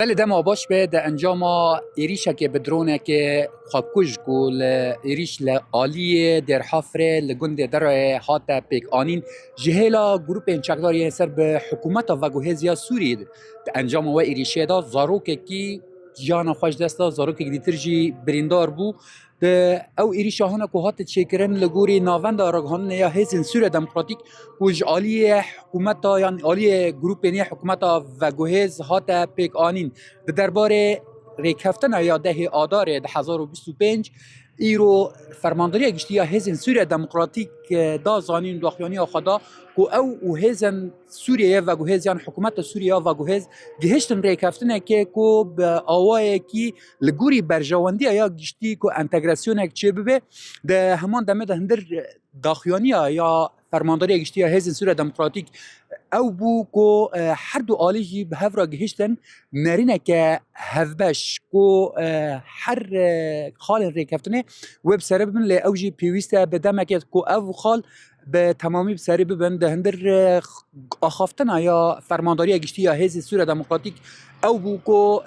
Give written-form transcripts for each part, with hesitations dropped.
بله دما باش به ده انجام ایریشه که بدرونه که خاکوش گل ایریش لعالی در حفره لگنده در هات پیک آنین جهلا گروپ انچکداری سر به حکومت و گوهزیا سوریه ده انجام و ایریشه دا زاروک کی جان خوش دستا زاروک دیتر جی بریندار بو ده او ایریشه هانا که هات چکرن لگوری ناوند آرگهان یا هزین سوریه دموکراتیک کج عالی حکومت یعنی عالی گروپ نی حکومت و گوهز هات پیک آنین درباره ریکفتن یا ده آدار ده 1025 ایرو فرمانداری گشتی هزین سوریه دموکراتیک دا زانین داخیانی خدا کو او هزین سوریه و گوهزیان حکومت سوریه و گوهز گهشتن ریکفتن که کو به آوای کی لگوری برجواندی یا گشتی کو انتگراسیون چه ببه ده همان دمه ده هندر داخیانی یا فرمانداری گشتی هزین سوریه دموکراتیک او بو کو هر دو آلیجی به هفرا گهشتن نرینه که هفبش کو هر خال ریکفتنه وب سرب من لی اوجی پیوسته بدمه که کو او خال به تمامی بسری ببن ده هندر آخافتن یا فرمانداری گشتی یا هزین سوریه دموکراتیک او بو کو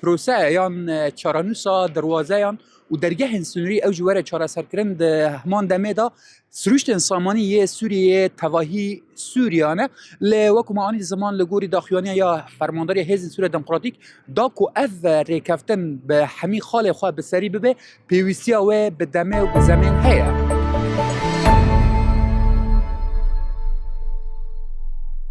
پروسه یا چارانوسا دروازه یا و درگه انسانری او جواره چاره سرکرن ده همان دمه دا سروشت انسامانی یه سوریه تواهی سوریانه لی وکو معانی زمان لگوری داخیانی یا فرمانداری هزین سوریه دموکراتیک دا کو اف ریکفتن به همی خال خواه بسری ببه پیویسیا و به دمه و به زمین هیا